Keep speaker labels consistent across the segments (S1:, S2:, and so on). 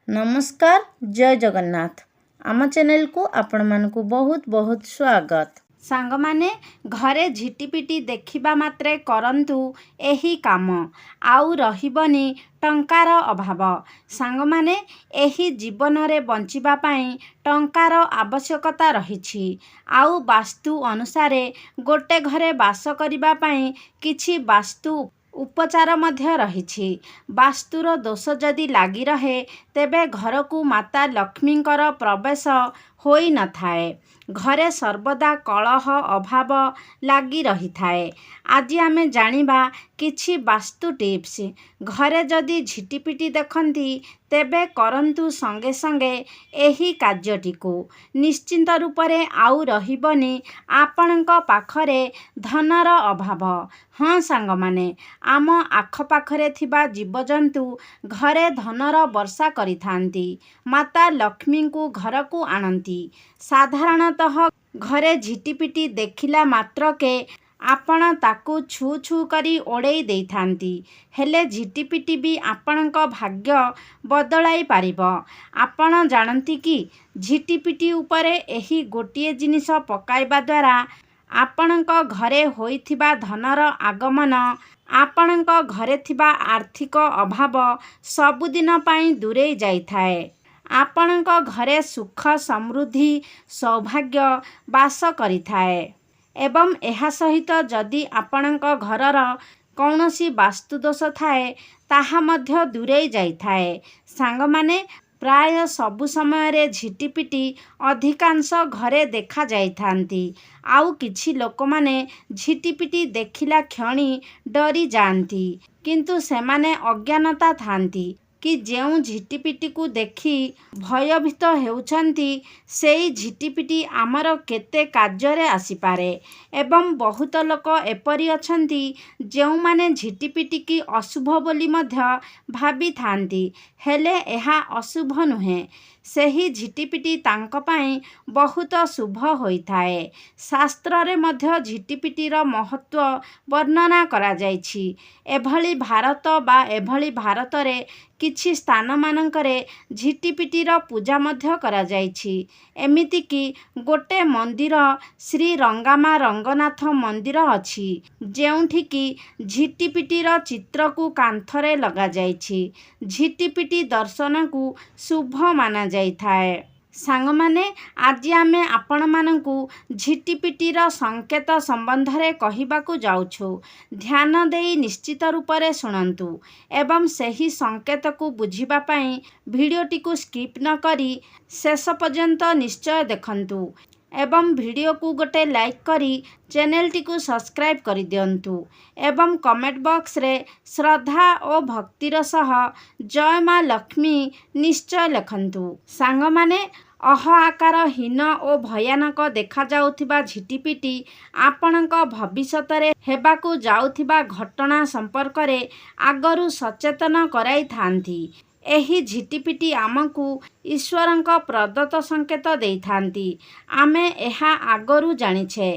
S1: नमस्कार जय जगन्नाथ आम चैनल को आपण मानकु बहुत बहुत स्वागत।
S2: सांग माने घरे झिटिपिटी देखिबा मात्रे करंतु एही काम आउ रहिबनी टंकार अभाव। सांग माने एही जीवन रे बंचिबा पाई टंकार आवश्यकता रहिछि आउ वास्तु अनुसारे गोटे घरे वास करिबा पाई किछि वास्तु उपचार मध्य रहिछि। वास्तुर दोष जदि लागी रहे तेबे घर को माता लक्ष्मींकर प्रवेश होई न थाए। घरे सर्वदा कलह अभाव लागी रही थाए। आज आमे जानिबा किछि वास्तु टिप्स। घरे जदि झिटिपिटी देखंती तेबे करंतु संगे संगे एही कार्यटिकु निश्चिंत रूपरे आउ रहिबनी आपणक पाखरे धनर अभाव। हाँ सांग माने आम आख पाखरे थिबा जीवजंतु घरे धनर वर्षा करिथांती। माता लक्ष्मी को घर को आणंती। साधारणतः घरे झिटिपिटी देखिला मात्रके आपण ताकू छू छू करी ओड़ेई देइथांती। हेले झिटिपिटी भी आपणक भाग्य बदलाई पारिब। आपण जानती कि झिटिपिटी उपरे एही गोटिए जिनिस पकाइबा द्वारा आपणक घरे होइथिबा धनर आगमन आपणक घरे थिबा आर्थिक अभाव सबुदिन पाई दूरेई जाइथाए। आपणक घरे सुख समृद्धि सौभाग्य वास करिथाए एवं एहा सहित जदि आपणक घरर कौनसी वास्तुदोष थाए ताहा मध्य दूरेई जाइथाए। सांग माने प्राय सबु समय रे झिटिपिटी अधिकांश घरे देखा जाइथांती। आउ किछि लोक माने झिटिपिटी देखिला क्षणी डरी जाती किंतु सेमाने अज्ञानता थांती कि जेउ झिटिपिटी को देखि भयभीत हेउछंती सेई झिटिपिटी आमर केते कार्य आसीपारे। एवं बहुत लोक एपरि अछंती जेउ माने झिटिपिटी की अशुभ बोली मध्य भाबी थांती हेले एहा अशुभ नुहे। सेही झिटिपिटी तांक पाई बहुत शुभ होइथाए। शास्त्र रे मध्य झिटिपिटीर महत्व वर्णना करा जाइछि। एभली भारत बा एभली भारत रे किछि स्थान मानकरे झिटिपिटीर पूजा मध्य करा जाइछि। एमिति कि गोटे मंदिर श्री रंगामा रंगनाथ मंदिर अछि जेउठी कि झिटिपिटीर चित्र को कांथरे लगा जाइछि। झिटिपिटी दर्शन को शुभ माना जाइथाए। सांग माने आज आमे आपण मानकु झिटिपिटीर संकेत संबंध रे कहिबाकु जाउछु। ध्यान देई निश्चित रूपरे सुनंतु एवं सही संकेत को बुझिबा पई वीडियोटी को स्किप न करी शेष पर्यंत निश्चय देखंतु एवं वीडियो को गोटे लाइक करी चैनल टी को सब्सक्राइब कर दियंतु एवं कमेंट बॉक्स रे श्रद्धा और भक्तिर सह जय माँ लक्ष्मी निश्चय लिखंतु। सांग माने अह आकार हीन और भयानक देखा जाउथिबा झिटिपिटी आपणक भविष्यत रे हेबाकु जाउथिबा घटना संपर्क रे आगरु सचेतन कराई थांती। एही झिटिपिटी आमकु ईश्वरंक प्रदत्त संकेत देइथांती। आमे एहा आगरु जानिछे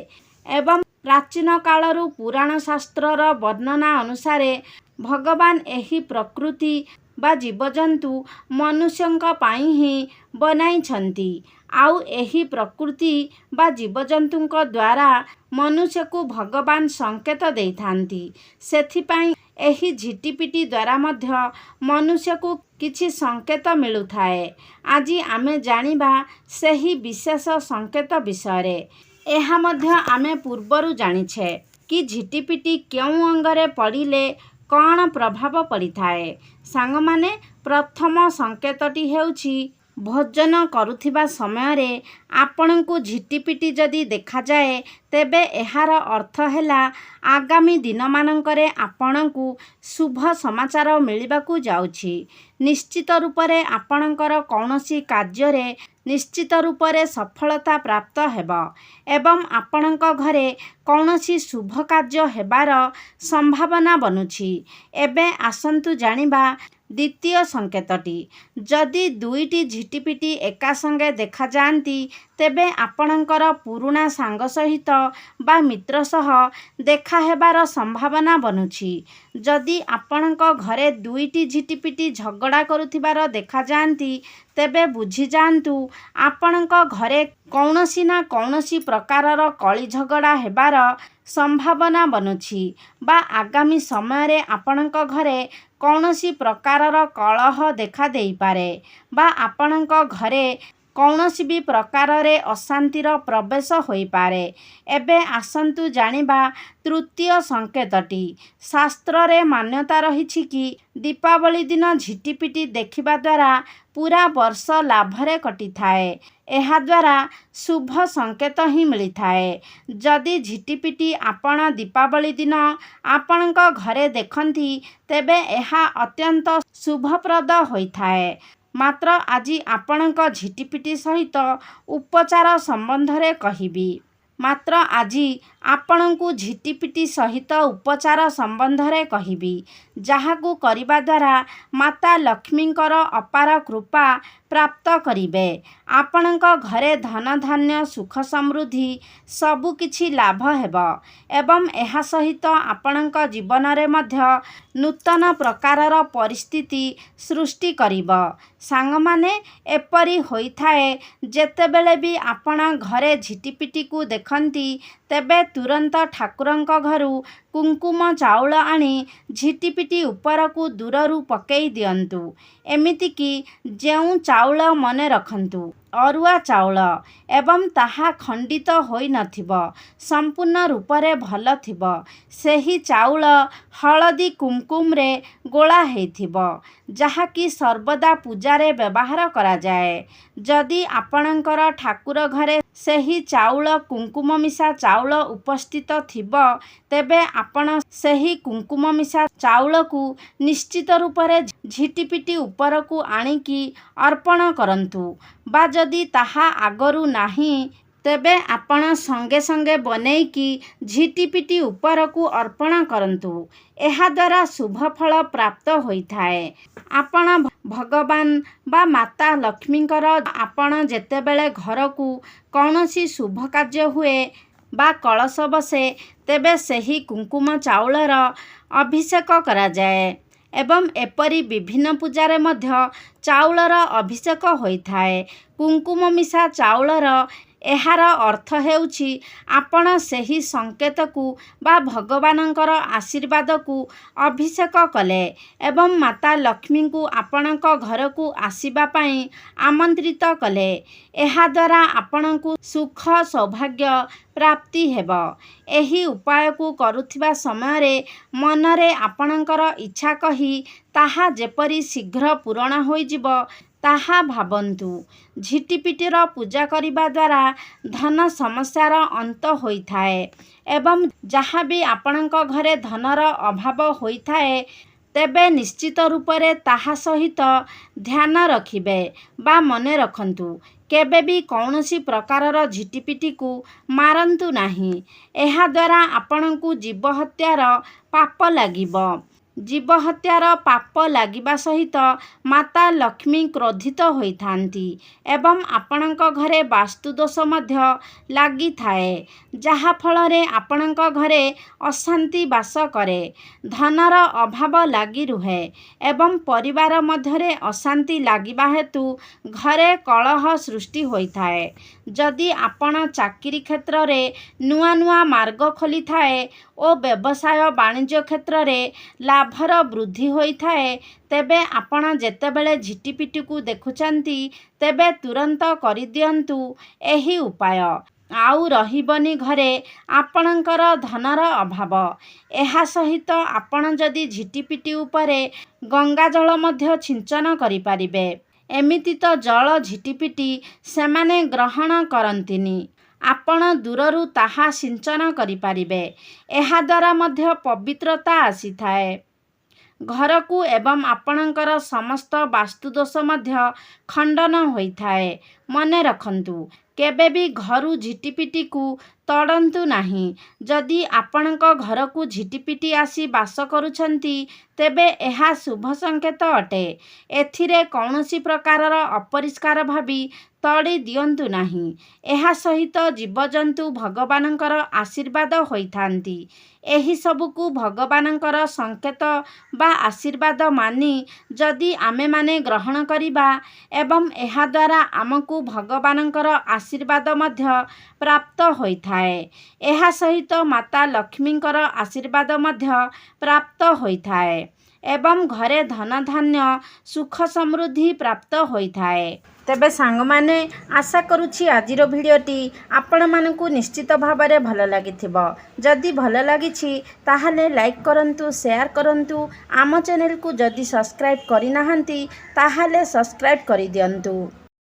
S2: एवं प्राचीन कालरू पुराण शास्त्रर वर्णना अनुसारे भगवान एही प्रकृति बा जीवजंतु मनुष्यंक पाई ही बनाइछंती। आउ एही प्रकृति बा जीवजंतुंक द्वारा मनुष्य को भगवान संकेत देइथांती। सेथिपाई एही झिटिपिटी द्वारा मध्य मनुष्य को किछि संकेत मिलुथाए। आज आमे जानिबा सेही विशेष संकेत विषय। एहा मध्य आमे पूर्वरु जानिछे कि झिटिपिटी केउ अंगरे पड़िले कौन प्रभाव पड़ी थाए। सांग माने प्रथम संकेतटी हेउछि भोजन करुथिबा समय रे आपणको झिटिपिटी जदि देखा जाए तेबे एहार अर्थ हैला आगामी दिन मानकरे आपणको शुभ समाचार मिलिबाकू जाउछि। निश्चित रूपरे आपणकर कौनसी कार्य रे निश्चित रूपरे सफलता प्राप्त हेबा एवं आपणक घरे कौनसी शुभ कार्य हेबार संभावना बनुछि। एबे आसंतु जानिबा द्वितीय संकेतटी। जदि दुईटी झिटिपिटी एका संगे देखा जाती ତେବେ ଆପଣଙ୍କର ପୁରୁଣା ସାଙ୍ଗ ସହିତ ବା ମିତ୍ର ସହ ଦେଖା ହେବାର ସମ୍ଭାବନା ବନୁଛି। ଯଦି ଆପଣଙ୍କ ଘରେ ଦୁଇଟି ଝିଟିପିଟି ଝଗଡ଼ା କରୁଥିବାର ଦେଖାଯାଆନ୍ତି, ତେବେ ବୁଝିଯାଆନ୍ତୁ ଆପଣଙ୍କ ଘରେ କୌଣସି ନା କୌଣସି ପ୍ରକାରର କଳି ଝଗଡ଼ା ହେବାର ସମ୍ଭାବନା ବନୁଛି ବା ଆଗାମୀ ସମୟରେ ଆପଣଙ୍କ ଘରେ କୌଣସି ପ୍ରକାରର କଳହ ଦେଖା ଦେଇପାରେ ବା ଆପଣଙ୍କ ଘରେ କୌଣସି ବି ପ୍ରକାରରେ ଅଶାନ୍ତିର ପ୍ରବେଶ ହୋଇପାରେ। ଏବେ ଆସନ୍ତୁ ଜାଣିବା ତୃତୀୟ ସଂକେତଟି। ଶାସ୍ତ୍ରରେ ମାନ୍ୟତା ରହିଛି କି ଦୀପାବଳି ଦିନ ଝିଟିପିଟି ଦେଖିବା ଦ୍ୱାରା ପୁରା ବର୍ଷ ଲାଭରେ କଟିଥାଏ। ଏହାଦ୍ୱାରା ଶୁଭ ସଂକେତ ହିଁ ମିଳିଥାଏ। ଯଦି ଝିଟିପିଟି ଆପଣ ଦୀପାବଳି ଦିନ ଆପଣଙ୍କ ଘରେ ଦେଖନ୍ତି, ତେବେ ଏହା ଅତ୍ୟନ୍ତ ଶୁଭପ୍ରଦ ହୋଇଥାଏ। ମାତ୍ର ଆଜି ଆପଣଙ୍କ ଝିଟିପିଟି ସହିତ ଉପଚାର ସମ୍ବନ୍ଧରେ କହିବି। ମାତ୍ର ଆଜି ଆପଣଙ୍କୁ ଝିଟିପିଟି ସହିତ ଉପଚାର ସମ୍ବନ୍ଧରେ କହିବି, ଯାହାକୁ କରିବା ଦ୍ୱାରା ମାତା ଲକ୍ଷ୍ମୀଙ୍କର ଅପାର କୃପା ପ୍ରାପ୍ତ କରିବେ। ଆପଣଙ୍କ ଘରେ ଧନ ଧାନ୍ୟ ସୁଖ ସମୃଦ୍ଧି ସବୁକିଛି ଲାଭ ହେବ ଏବଂ ଏହା ସହିତ ଆପଣଙ୍କ ଜୀବନରେ ମଧ୍ୟ ନୂତନ ପ୍ରକାରର ପରିସ୍ଥିତି ସୃଷ୍ଟି କରିବ। ସାଙ୍ଗମାନେ, ଏପରି ହୋଇଥାଏ ଯେତେବେଳେ ବି ଆପଣ ଘରେ ଝିଟିପିଟିକୁ ଦେଖନ୍ତି, ତେବେ ତୁରନ୍ତ ଠାକୁରଙ୍କ ଘରୁ କୁଙ୍କୁମ ଚାଉଳ ଆଣି ଝିଟିପିଟି ଉପରକୁ ଦୂରରୁ ପକାଇ ଦିଅନ୍ତୁ। ଏମିତିକି ଯେଉଁ ଚାଉଳ ମନେ ରଖନ୍ତୁ ଅରୁଆ ଚାଉଳ ଏବଂ ତାହା ଖଣ୍ଡିତ ହୋଇନଥିବ, ସମ୍ପୂର୍ଣ୍ଣ ରୂପରେ ଭଲ ଥିବ, ସେହି ଚାଉଳ ହଳଦୀ କୁମକୁମରେ ଗୋଳା ହେଇଥିବ, ଯାହାକି ସର୍ବଦା ପୂଜାରେ ବ୍ୟବହାର କରାଯାଏ। ଯଦି ଆପଣଙ୍କର ଠାକୁର ଘରେ ସେହି ଚାଉଳ କୁଙ୍କୁମ ମିଶା ଚାଉଳ ଉପସ୍ଥିତ ଥିବ, ତେବେ ଆପଣ ସେହି କୁଙ୍କୁମ ମିଶା ଚାଉଳକୁ ନିଶ୍ଚିତ ରୂପରେ ଝିଟିପିଟି ଉପରକୁ ଆଣିକି ଅର୍ପଣ କରନ୍ତୁ ବା ଯଦି ତାହା ଆଗରୁ ନାହିଁ, ତେବେ ଆପଣ ସଙ୍ଗେ ସଙ୍ଗେ ବନେଇକି ଝିଟିପିଟି ଉପରକୁ ଅର୍ପଣ କରନ୍ତୁ। ଏହାଦ୍ୱାରା ଶୁଭଫଳ ପ୍ରାପ୍ତ ହୋଇଥାଏ। ଆପଣ ଭଗବାନ ବା ମାତା ଲକ୍ଷ୍ମୀଙ୍କର ଆପଣ ଯେତେବେଳେ ଘରକୁ କୌଣସି ଶୁଭ କାର୍ଯ୍ୟ ହୁଏ ବା କଳସ ବସେ, ତେବେ ସେହି କୁଙ୍କୁମ ଚାଉଳର ଅଭିଷେକ କରାଯାଏ ଏବଂ ଏପରି ବିଭିନ୍ନ ପୂଜାରେ ମଧ୍ୟ ଚାଉଳର ଅଭିଷେକ ହୋଇଥାଏ। କୁଙ୍କୁମ ମିଶା ଚାଉଳର ଏହାର ଅର୍ଥ ହେଉଛି ଆପଣ ସେହି ସଂକେତକୁ ବା ଭଗବାନଙ୍କର ଆଶୀର୍ବାଦକୁ ଅଭିଷେକ କଲେ ଏବଂ ମାତା ଲକ୍ଷ୍ମୀଙ୍କୁ ଆପଣଙ୍କ ଘରକୁ ଆସିବା ପାଇଁ ଆମନ୍ତ୍ରିତ କଲେ। ଏହାଦ୍ୱାରା ଆପଣଙ୍କୁ ସୁଖ ସୌଭାଗ୍ୟ ପ୍ରାପ୍ତି ହେବ। ଏହି ଉପାୟକୁ କରୁଥିବା ସମୟରେ ମନରେ ଆପଣଙ୍କର ଇଚ୍ଛା କହି ତାହା ଯେପରି ଶୀଘ୍ର ପୂରଣ ହୋଇଯିବ, ତାହା ଭାବନ୍ତୁ। ଝିଟିପିଟିର ପୂଜା କରିବା ଦ୍ୱାରା ଧନ ସମସ୍ୟାର ଅନ୍ତ ହୋଇଥାଏ ଏବଂ ଯାହା ବି ଆପଣଙ୍କ ଘରେ ଧନର ଅଭାବ ହୋଇଥାଏ, ତେବେ ନିଶ୍ଚିତ ରୂପରେ ତାହା ସହିତ ଧ୍ୟାନ ରଖିବେ ବା ମନେ ରଖନ୍ତୁ, କେବେ ବି କୌଣସି ପ୍ରକାରର ଝିଟିପିଟିକୁ ମାରନ୍ତୁ ନାହିଁ। ଏହାଦ୍ୱାରା ଆପଣଙ୍କୁ ଜୀବହତ୍ୟାର ପାପ ଲାଗିବ। ଜୀବହତ୍ୟାର ପାପ ଲାଗିବା ସହିତ ମାତା ଲକ୍ଷ୍ମୀ କ୍ରୋଧିତ ହୋଇଥାନ୍ତି ଏବଂ ଆପଣଙ୍କ ଘରେ ବାସ୍ତୁଦୋଷ ମଧ୍ୟ ଲାଗିଥାଏ, ଯାହାଫଳରେ ଆପଣଙ୍କ ଘରେ ଅଶାନ୍ତି ବାସ କରେ, ଧନର ଅଭାବ ଲାଗି ରୁହେ ଏବଂ ପରିବାର ମଧ୍ୟରେ ଅଶାନ୍ତି ଲାଗିବା ହେତୁ ଘରେ କଳହ ସୃଷ୍ଟି ହୋଇଥାଏ। ଯଦି ଆପଣ ଚାକିରି କ୍ଷେତ୍ରରେ ନୂଆ ନୂଆ ମାର୍ଗ ଖୋଲିଥାଏ ଓ ବ୍ୟବସାୟ ବାଣିଜ୍ୟ କ୍ଷେତ୍ରରେ ଲାଭର ବୃଦ୍ଧି ହୋଇଥାଏ, ତେବେ ଆପଣ ଯେତେବେଳେ ଝିଟିପିଟିକୁ ଦେଖୁଛନ୍ତି, ତେବେ ତୁରନ୍ତ କରିଦିଅନ୍ତୁ ଏହି ଉପାୟ। ଆଉ ରହିବନି ଘରେ ଆପଣଙ୍କର ଧନର ଅଭାବ। ଏହା ସହିତ ଆପଣ ଯଦି ଝିଟିପିଟି ଉପରେ ଗଙ୍ଗାଜଳ ମଧ୍ୟ ଛିଞ୍ଚନ କରିପାରିବେ। ଏମିତି ତ ଜଳ ଝିଟିପିଟି ସେମାନେ ଗ୍ରହଣ କରନ୍ତିନି, ଆପଣ ଦୂରରୁ ତାହା ସିଞ୍ଚନ କରିପାରିବେ। ଏହାଦ୍ୱାରା ମଧ୍ୟ ପବିତ୍ରତା ଆସିଥାଏ ଘରକୁ ଏବଂ ଆପଣଙ୍କର ସମସ୍ତ ବାସ୍ତୁଦୋଷ ମଧ୍ୟ ଖଣ୍ଡନ ହୋଇଥାଏ। ମନେ ରଖନ୍ତୁ, କେବେ ବି ଘରୁ ଝିଟିପିଟିକୁ ତଡ଼ନ୍ତୁ ନାହିଁ। ଯଦି ଆପଣଙ୍କ ଘରକୁ ଝିଟିପିଟି ଆସି ବାସ କରୁଛନ୍ତି, ତେବେ ଏହା ଶୁଭ ସଂକେତ ଅଟେ। ଏଥିରେ କୌଣସି ପ୍ରକାରର ଅପରିଷ୍କାର ଭାବି ତଡ଼ି ଦିଅନ୍ତୁ ନାହିଁ। ଏହା ସହିତ ଜୀବଜନ୍ତୁ ଭଗବାନଙ୍କର ଆଶୀର୍ବାଦ ହୋଇଥାନ୍ତି। ଏହିସବୁକୁ ଭଗବାନଙ୍କର ସଂକେତ ବା ଆଶୀର୍ବାଦ ମାନି ଯଦି ଆମେମାନେ ଗ୍ରହଣ କରିବା ଏବଂ ଏହାଦ୍ୱାରା ଆମକୁ ଭଗବାନଙ୍କର ଆଶୀର୍ବାଦ ମଧ୍ୟ ପ୍ରାପ୍ତ ହୋଇଥାଏ। ଏହା ସହିତ ମାତା ଲକ୍ଷ୍ମୀଙ୍କର ଆଶୀର୍ବାଦ ମଧ୍ୟ ପ୍ରାପ୍ତ ହୋଇଥାଏ ଏବଂ ଘରେ ଧନଧାନ୍ୟ ସୁଖ ସମୃଦ୍ଧି ପ୍ରାପ୍ତ ହୋଇଥାଏ। ତେବେ ସାଙ୍ଗମାନେ, ଆଶା କରୁଛି ଆଜିର ଭିଡ଼ିଓଟି ଆପଣମାନଙ୍କୁ ନିଶ୍ଚିତ ଭାବରେ ଭଲ ଲାଗିଥିବ। ଯଦି ଭଲ ଲାଗିଛି ତାହେଲେ ଲାଇକ୍ କରନ୍ତୁ, ସେୟାର କରନ୍ତୁ। ଆମ ଚ୍ୟାନେଲକୁ ଯଦି ସବସ୍କ୍ରାଇବ୍ କରିନାହାନ୍ତି ତାହେଲେ ସବସ୍କ୍ରାଇବ୍ କରିଦିଅନ୍ତୁ।